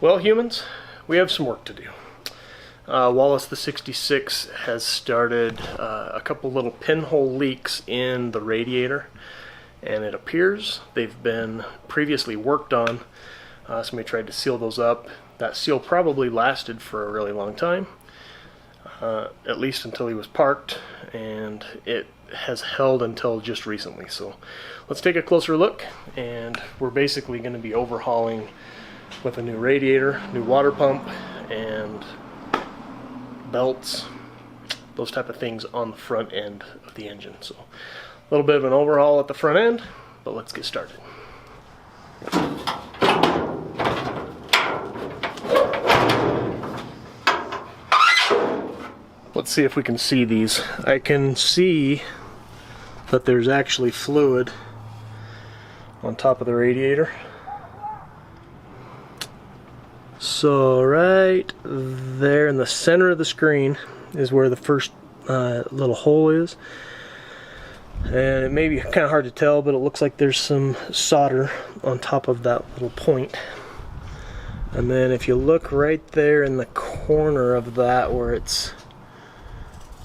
Well, humans, we have some work to do. Wallace the 66 has started a couple little pinhole leaks in the radiator, and it appears they've been previously worked on. Somebody tried to seal those up. That seal probably lasted for a really long time, at least until he was parked, and it has held until just recently. So let's take a closer look, and we're basically going to be overhauling with a new radiator, new water pump, and belts, those type of things on the front end of the engine. So a little bit of an overhaul at the front end, but let's get started. Let's see if we can see these. I can see that there's actually fluid on top of the radiator. So right there in the center of the screen is where the first little hole is. And it may be kind of hard to tell, but it looks like there's some solder on top of that little point. And then if you look right there in the corner of that where it's,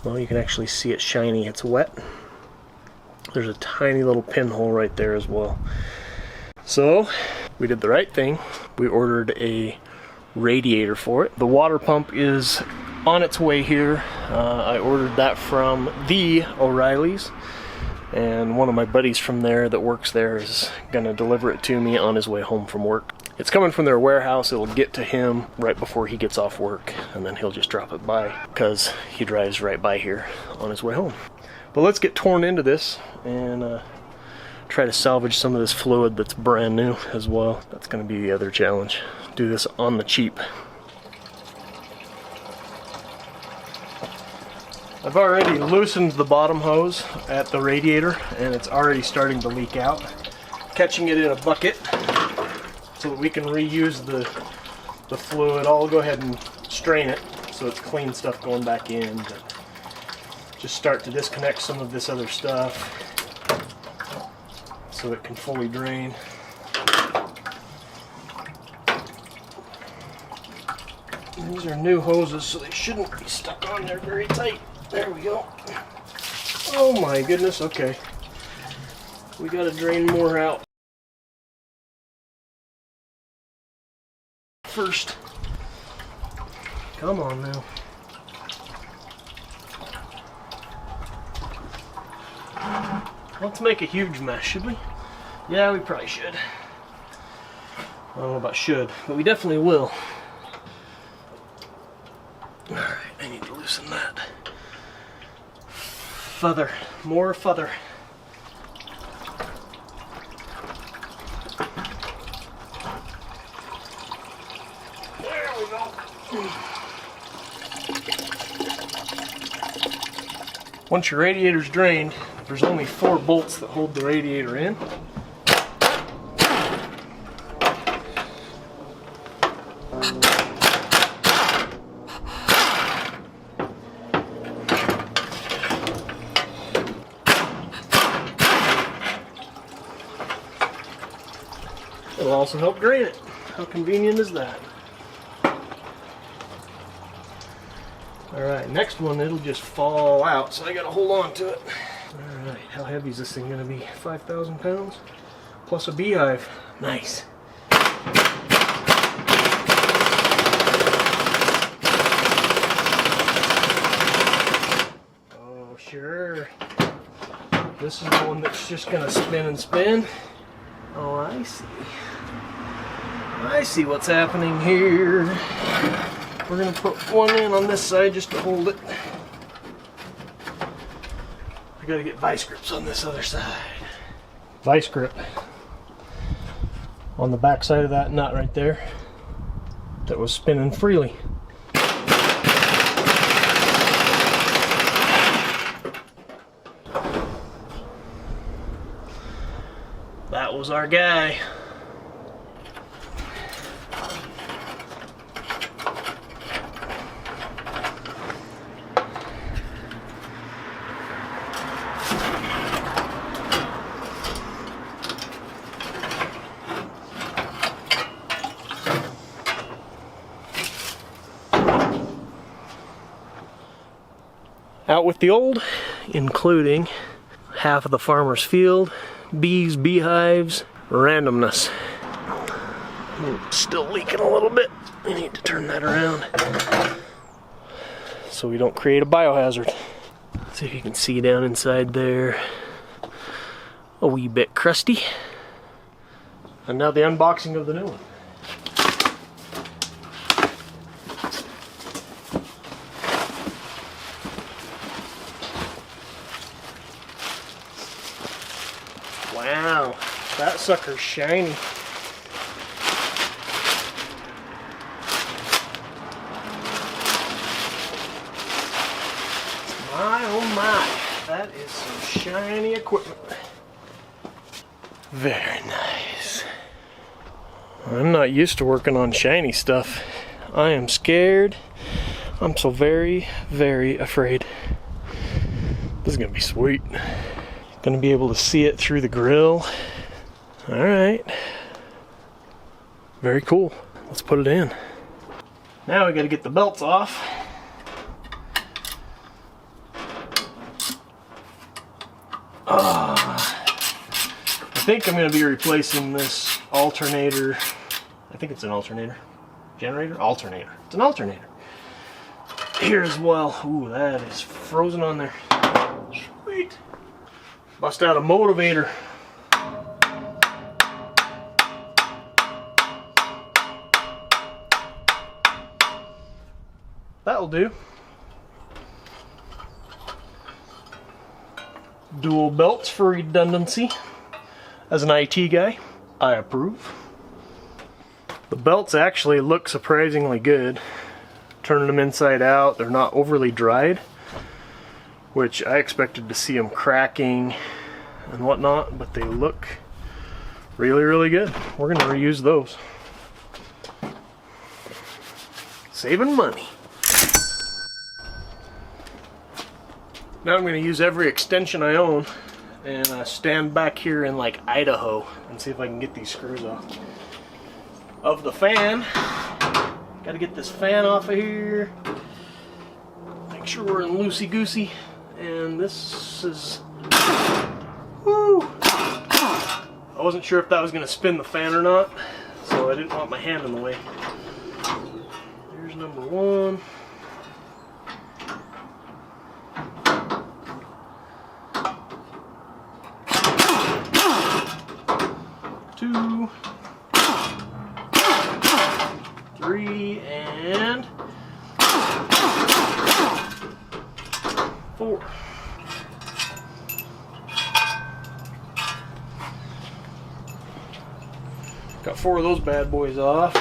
well, you can actually see it shiny, it's wet. There's a tiny little pinhole right there as well. So we did the right thing. We ordered a radiator for it. The water pump is on its way here. I ordered that from the O'Reilly's, and one of my buddies from there that works there is gonna deliver it to me on his way home from work. It's coming from their warehouse. It'll get to him right before he gets off work, and then he'll just drop it by because he drives right by here on his way home. But let's get torn into this and try to salvage some of this fluid that's brand new as well. That's going to be the other challenge. Do this on the cheap. I've already loosened the bottom hose at the radiator, and it's already starting to leak out. Catching it in a bucket so that we can reuse the fluid. I'll go ahead and strain it so it's clean stuff going back in. But just start to disconnect some of this other stuff so it can fully drain. These are new hoses, so they shouldn't be stuck on there very tight. There we go. Oh my goodness, okay. We gotta drain more out first. Come on now. Let's make a huge mess, should we? Yeah, we probably should. I don't know about should, but we definitely will. Alright, I need to loosen that. Feather. More feather. There we go. Once your radiator's drained, there's only 4 bolts that hold the radiator in. It'll also help drain it. How convenient is that? Alright, next one, it'll just fall out, so I gotta hold on to it. Alright, how heavy is this thing gonna be? 5,000 pounds? Plus a beehive. Nice. Oh, sure. This is the one that's just gonna spin and spin. Oh, I see. I see what's happening here. We're going to put one in on this side just to hold it. I got to get vice grips on this other side. Vice grip on the back side of that nut right there that was spinning freely. That was our guy. Out with the old, including half of the farmer's field, bees, beehives, randomness. Still leaking a little bit. I need to turn that around so we don't create a biohazard. Let's see if you can see down inside there. A wee bit crusty. And now the unboxing of the new one. Wow, that sucker's shiny. My oh my, that is some shiny equipment. Very nice. I'm not used to working on shiny stuff. I am scared. I'm so very, very afraid. This is gonna be sweet. Gonna be able to see it through the grill. All right. Very cool. Let's put it in. Now we gotta get the belts off. I think I'm going to be replacing this alternator. I think it's an alternator. Generator? Alternator. It's an alternator. Here as well. Ooh, that is frozen on there. Sweet. Bust out a motivator. That'll do. Dual belts for redundancy. As an IT guy, I approve. The belts actually look surprisingly good. Turning them inside out, they're not overly dried, which I expected to see them cracking and whatnot, but they look really, really good. We're gonna reuse those. Saving money. Now I'm gonna use every extension I own and stand back here in like Idaho and see if I can get these screws off of the fan. Got to get this fan off of here. Make sure we're in loosey-goosey. And this is... Woo! I wasn't sure if that was going to spin the fan or not, so I didn't want my hand in the way. Here's number one. Two, three, and four. Got four of those bad boys off.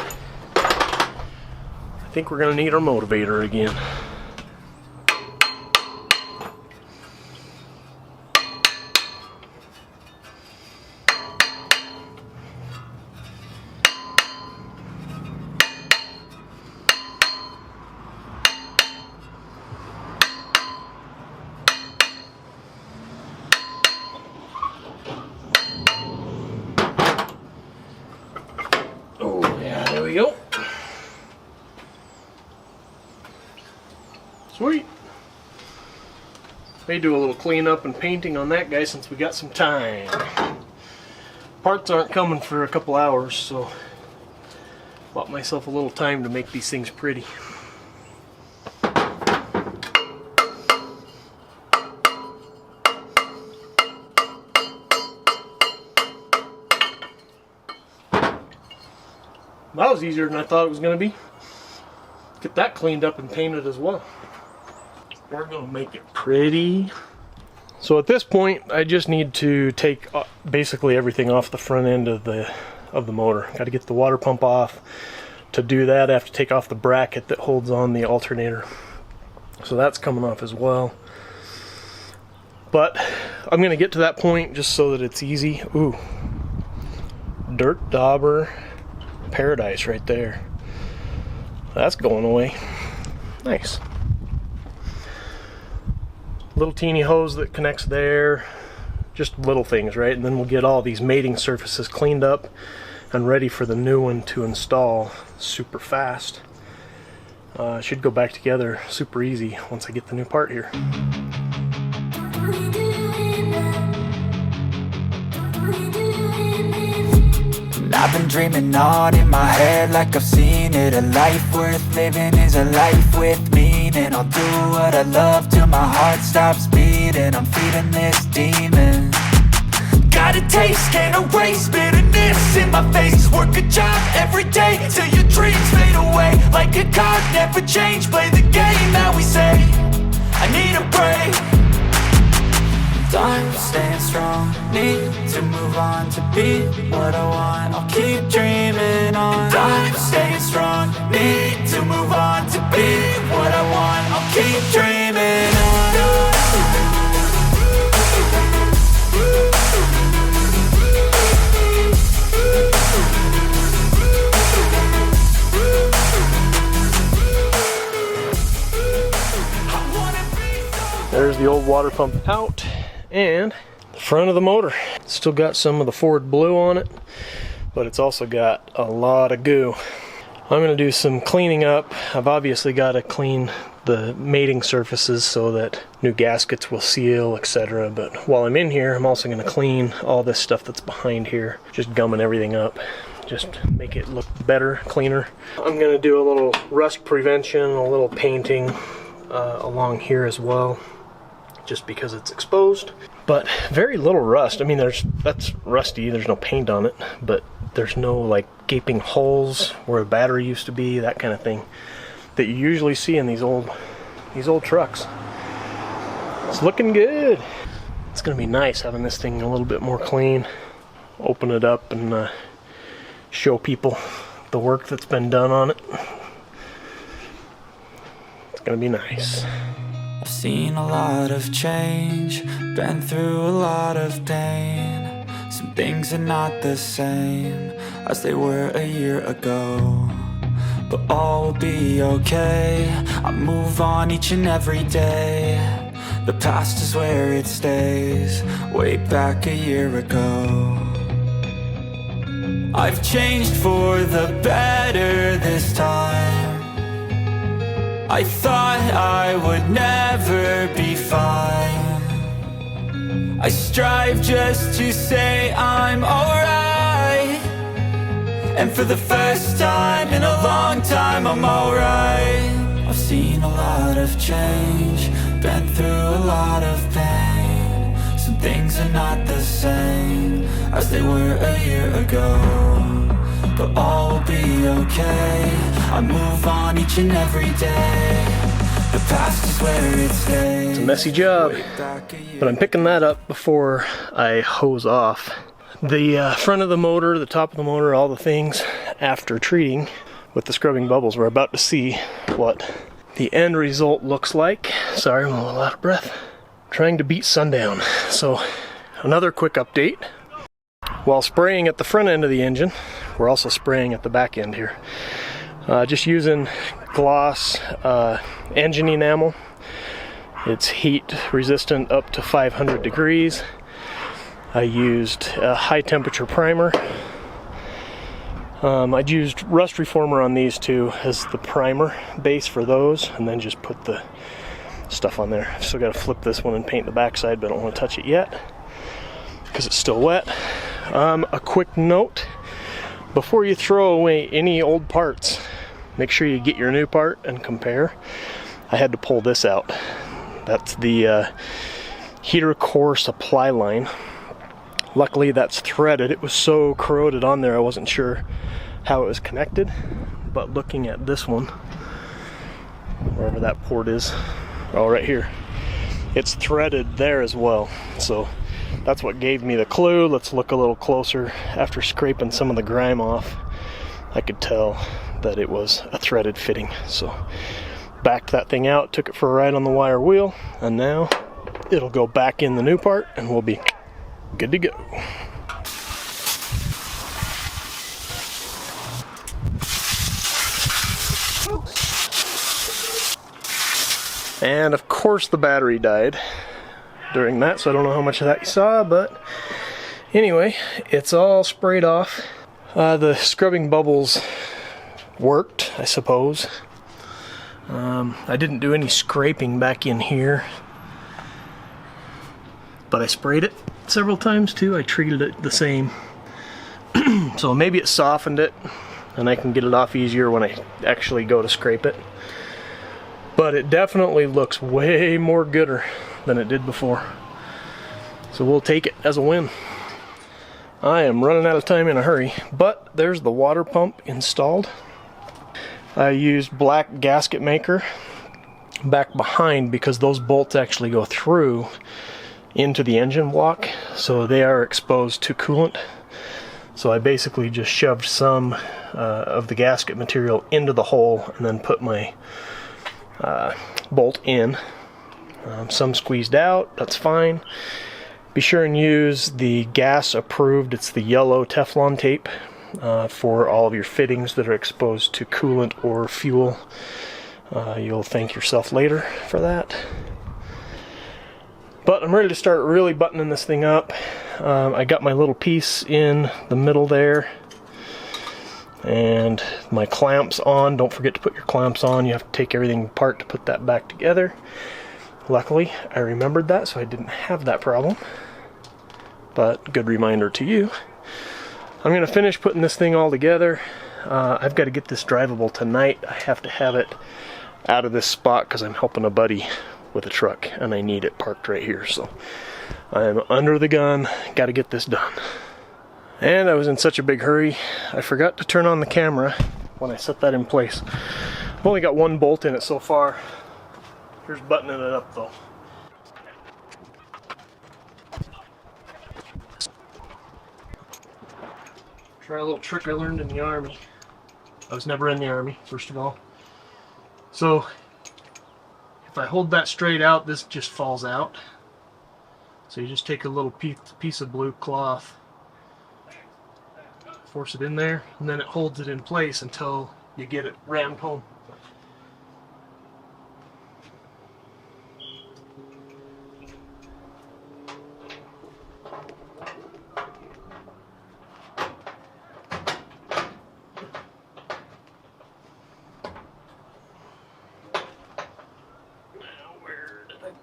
I think we're gonna need our motivator again. There we go. Sweet. May do a little cleanup and painting on that guy since we got some time. Parts aren't coming for a couple hours, so bought myself a little time to make these things pretty. That was easier than I thought it was going to be. Get that cleaned up and painted as well. We're going to make it pretty. So at this point, I just need to take basically everything off the front end of the motor. Got to get the water pump off. To do that, I have to take off the bracket that holds on the alternator. So that's coming off as well. But I'm going to get to that point just so that it's easy. Ooh, dirt dauber. Paradise right there. That's going away. Nice. Little teeny hose that connects there. Just little things, right? And then we'll get all these mating surfaces cleaned up and ready for the new one to install super fast. It should go back together super easy once I get the new part here. I've been dreaming on in my head like I've seen it. A life worth living is a life with meaning. I'll do what I love till my heart stops beating. I'm feeding this demon. Got a taste, can't erase bitterness in my face. Work a job every day till your dreams fade away. Like a card, never change, play the game that we say. I need a break. I'm staying strong, need to move on to be what I want. I'll keep dreaming on. I'm staying strong, need to move on to be what I want. I'll keep dreaming on. There's the old water pump out, and the front of the motor. Still got some of the Ford blue on it, but it's also got a lot of goo. I'm going to do some cleaning up. I've obviously got to clean the mating surfaces so that new gaskets will seal, etc. But while I'm in here, I'm also going to clean all this stuff that's behind here, just gumming everything up. Just make it look better, cleaner. I'm going to do a little rust prevention, a little painting along here as well, just because it's exposed. But very little rust. I mean, that's rusty, there's no paint on it, but there's no like gaping holes where a battery used to be, that kind of thing that you usually see in these old trucks. It's looking good. It's gonna be nice having this thing a little bit more clean. Open it up and show people the work that's been done on it. It's gonna be nice. I've seen a lot of change, been through a lot of pain. Some things are not the same as they were a year ago, but all will be okay. I move on each and every day. The past is where it stays, way back a year ago. I've changed for the better this time. I thought I would never be fine. I strive just to say I'm alright, and for the first time in a long time I'm alright. I've seen a lot of change, been through a lot of pain. Some things are not the same as they were a year ago, but all will be okay. I move on each and every day. The past is where it stays. It's a messy job, but I'm picking that up before I hose off. The front of the motor, the top of the motor, all the things after treating with the scrubbing bubbles. We're about to see what the end result looks like. Sorry, I'm a little out of breath. Trying to beat sundown. So another quick update. While spraying at the front end of the engine, we're also spraying at the back end here. Just using gloss engine enamel. It's heat resistant up to 500 degrees. I used a high temperature primer. I'd used rust reformer on these two as the primer base for those, and then just put the stuff on there. Still got to flip this one and paint the backside, but I don't want to touch it yet because it's still wet. A quick note: before you throw away any old parts, make sure you get your new part and compare. I had to pull this out. That's the heater core supply line. Luckily that's threaded. It was so corroded on there I wasn't sure how it was connected, but looking at this one, wherever that port is, oh, right here, it's threaded there as well. So that's what gave me the clue. Let's look a little closer. After scraping some of the grime off, I could tell that it was a threaded fitting. So backed that thing out, took it for a ride on the wire wheel, and now it'll go back in the new part and we'll be good to go. And of course the battery died during that, so I don't know how much of that you saw, but anyway, it's all sprayed off. The scrubbing bubbles worked, I suppose. I didn't do any scraping back in here, but I sprayed it several times too. I treated it the same. So maybe it softened it and I can get it off easier when I actually go to scrape it. But it definitely looks way more gooder than it did before. So we'll take it as a win. I am running out of time in a hurry, but there's the water pump installed. I used black gasket maker back behind because those bolts actually go through into the engine block, so they are exposed to coolant. So I basically just shoved some of the gasket material into the hole and then put my bolt in. Some squeezed out, that's fine. Be sure and use the gas approved, it's the yellow Teflon tape for all of your fittings that are exposed to coolant or fuel. You'll thank yourself later for that. But I'm ready to start really buttoning this thing up. I got my little piece in the middle there and my clamps on. Don't forget to put your clamps on. You have to take everything apart to put that back together. Luckily, I remembered that, so I didn't have that problem. But good reminder to you. I'm going to finish putting this thing all together. I've got to get this drivable tonight. I have to have it out of this spot because I'm helping a buddy with a truck and I need it parked right here. So I'm under the gun. Got to get this done. And I was in such a big hurry, I forgot to turn on the camera when I set that in place. I've only got one bolt in it so far. Here's buttoning it up though. Try a little trick I learned in the Army. I was never in the Army, first of all. So if I hold that straight out, this just falls out. So you just take a little piece of blue cloth, force it in there, and then it holds it in place until you get it rammed home.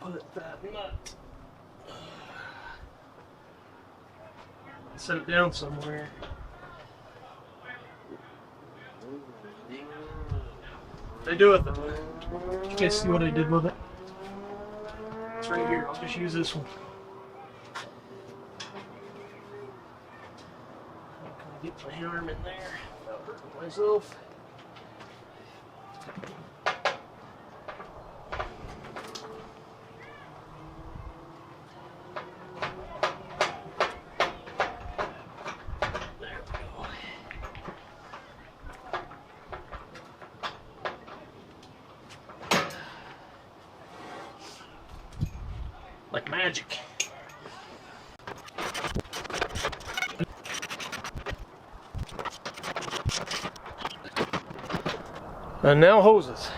Put that nut. Set it down somewhere. They do with it. Did you guys see what I did with it? It's right here. I'll just use this one. Get my arm in there without hurting myself. Like magic. And now hoses.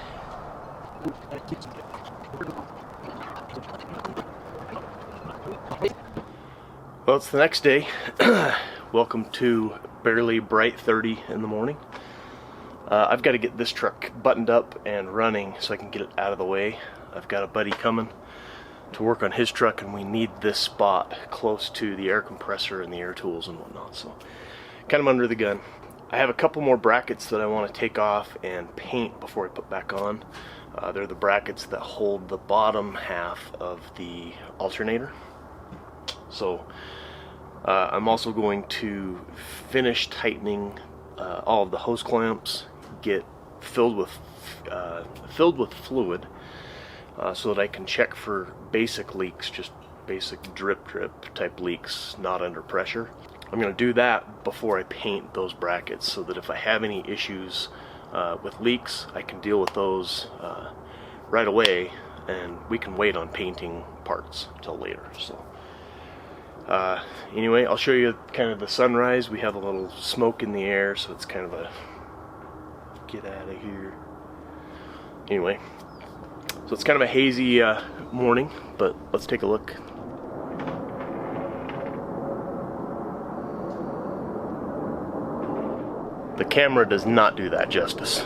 Well, it's the next day. Welcome to barely bright 30 in the morning. I've got to get this truck buttoned up and running so I can get it out of the way. I've got a buddy coming to work on his truck and we need this spot close to the air compressor and the air tools and whatnot, so kind of under the gun. I have a couple more brackets that I want to take off and paint before I put back on. They're the brackets that hold the bottom half of the alternator. So I'm also going to finish tightening all of the hose clamps, get filled with fluid, so that I can check for basic leaks, just basic drip type leaks, not under pressure. I'm going to do that before I paint those brackets so that if I have any issues with leaks, I can deal with those right away and we can wait on painting parts until later. So anyway, I'll show you kind of the sunrise. We have a little smoke in the air, so it's kind of a get out of here. Anyway, so it's kind of a hazy morning, but let's take a look. The camera does not do that justice.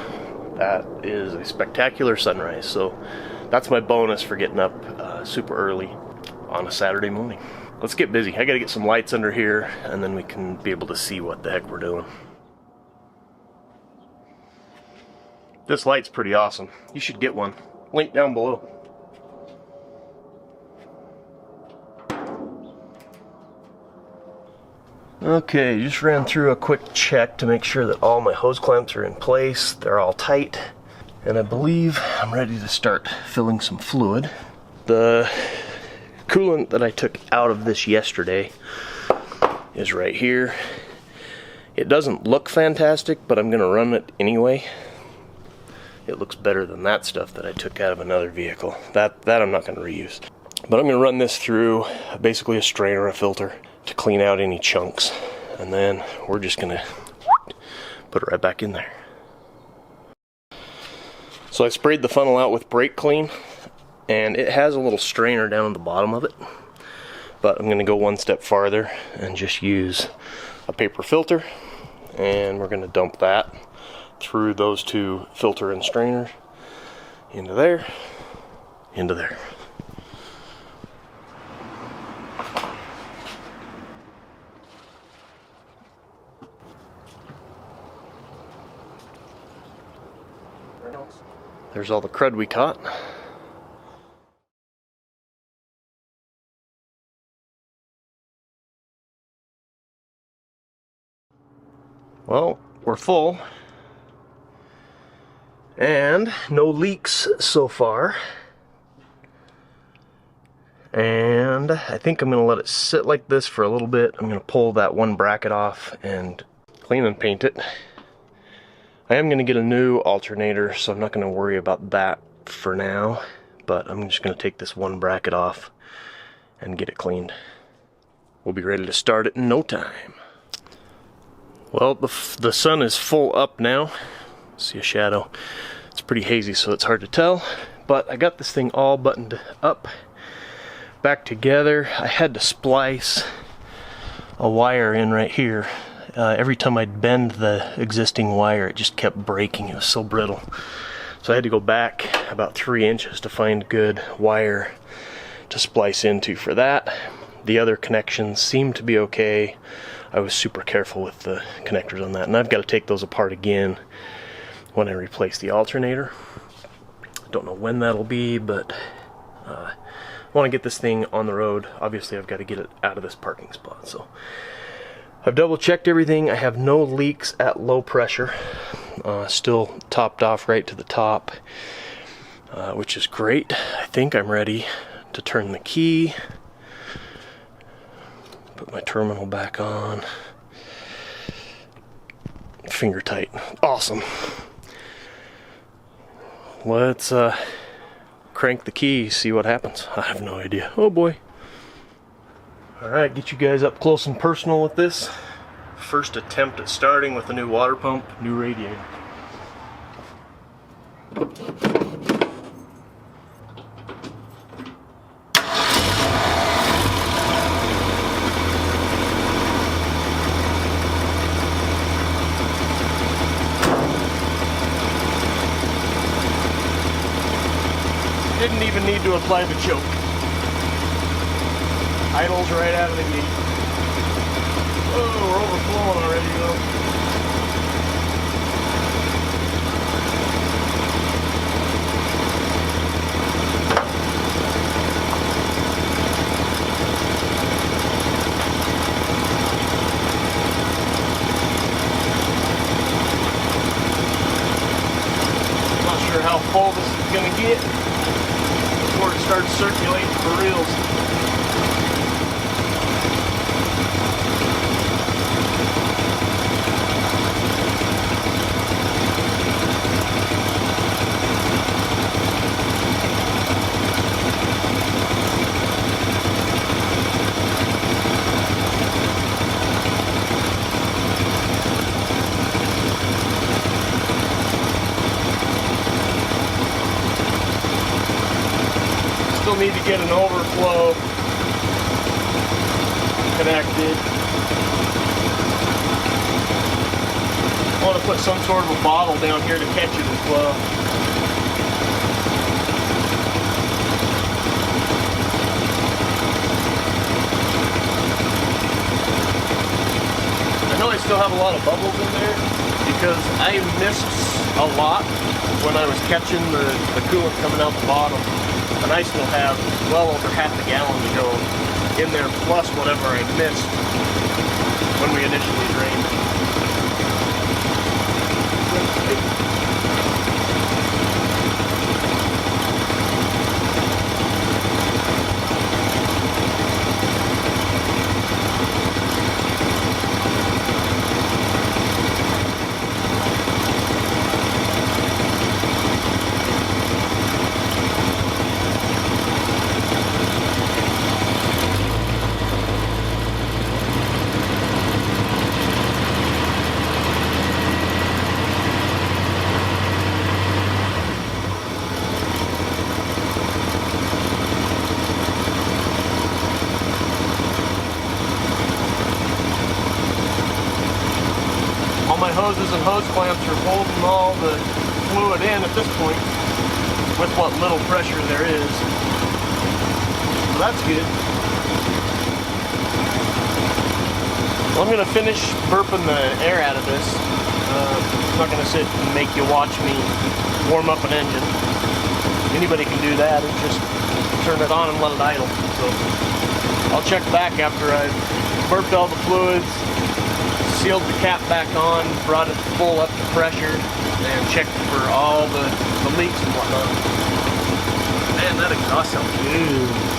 that is a spectacular sunrise. So that's my bonus for getting up super early on a Saturday morning. Let's get busy. I gotta get some lights under here, and then we can be able to see what the heck we're doing. This light's pretty awesome. You should get one. Link down below. Okay, just ran through a quick check to make sure that all my hose clamps are in place. They're all tight. And I believe I'm ready to start filling some fluid. The coolant that I took out of this yesterday is right here. It doesn't look fantastic, but I'm gonna run it anyway. It looks better than that stuff that I took out of another vehicle. That I'm not gonna reuse. But I'm gonna run this through basically a strainer, a filter, to clean out any chunks. And then we're just gonna put it right back in there. So I sprayed the funnel out with brake clean, and it has a little strainer down at the bottom of it. But I'm gonna go one step farther and just use a paper filter, and we're gonna dump that through those two filter and strainers into there, into there. There's all the crud we caught. Well, we're full. And no leaks so far. And I think I'm gonna let it sit like this for a little bit. I'm gonna pull that one bracket off and clean and paint it. I am gonna get a new alternator, so I'm not gonna worry about that for now, but I'm just gonna take this one bracket off and get it cleaned. We'll be ready to start it in no time. Well, the sun is full up now. See a shadow. It's pretty hazy, so it's hard to tell, but I got this thing all buttoned up, back together. I had to splice a wire in right here. Every time I'd bend the existing wire, it just kept breaking. It was so brittle. So I had to go back about 3 inches to find good wire to splice into for that. The other connections seemed to be okay. I was super careful with the connectors on that, and I've got to take those apart again when I replace the alternator. Don't know when that'll be, but I want to get this thing on the road. Obviously I've got to get it out of this parking spot. So I've double checked everything. I have no leaks at low pressure. Still topped off right to the top, which is great. I think I'm ready to turn the key. Put my terminal back on. Finger tight. Awesome. Let's crank the key, see what happens. I have no idea. Oh boy. Alright, get you guys up close and personal with this. First attempt at starting with a new water pump, new radiator. Didn't even need to apply the choke. Idles right out of the gate. Oh, we're overflowing already though. Not sure how full this is going to get before it starts circulating for reals. Still need to get an overflow connected. I want to put some sort of a bottle down here to catch it as well. I know I still have a lot of bubbles in there because I missed a lot when I was catching the coolant coming out the bottom, and I still have well over half a gallon to go in there, plus whatever I missed when we initially drained. My hoses and hose clamps are holding all the fluid in at this point with what little pressure there is. So that's good. Well, I'm going to finish burping the air out of this. I'm not going to sit and make you watch me warm up an engine. Anybody can do that and just turn it on and let it idle. So I'll check back after I've burped all the fluids, sealed the cap back on, brought it full up to pressure, and checked for all the leaks and whatnot. Man, that exhaust sounds good.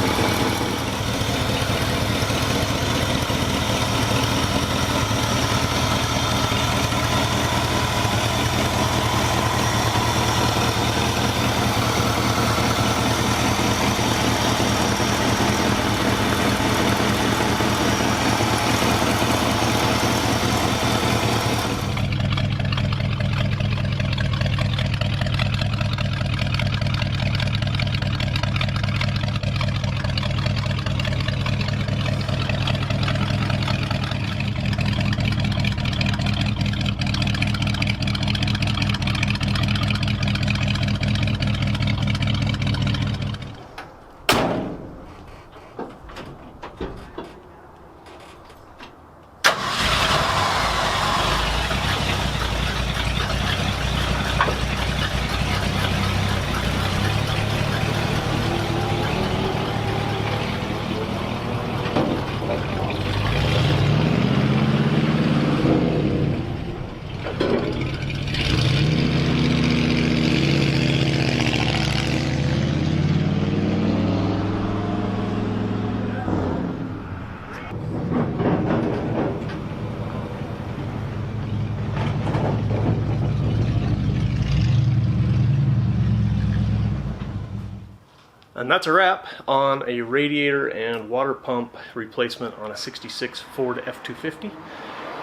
And that's a wrap on a radiator and water pump replacement on a 66 Ford F250.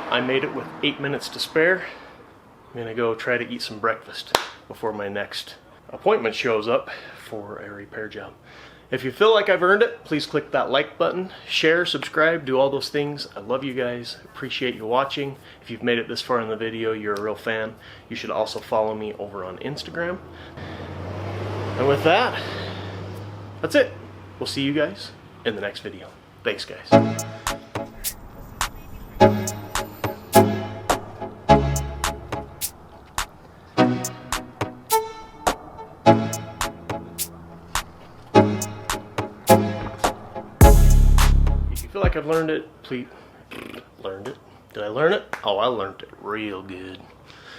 I made it with 8 minutes to spare. I'm gonna go try to eat some breakfast before my next appointment shows up for a repair job. If you feel like I've earned it, please click that like button, share, subscribe, do all those things. I love you guys, appreciate you watching. If you've made it this far in the video, you're a real fan. You should also follow me over on Instagram. And with that, that's it. We'll see you guys in the next video. Thanks, guys. If you feel like I've learned it, please. Learned it? Did I learn it? Oh, I learned it real good.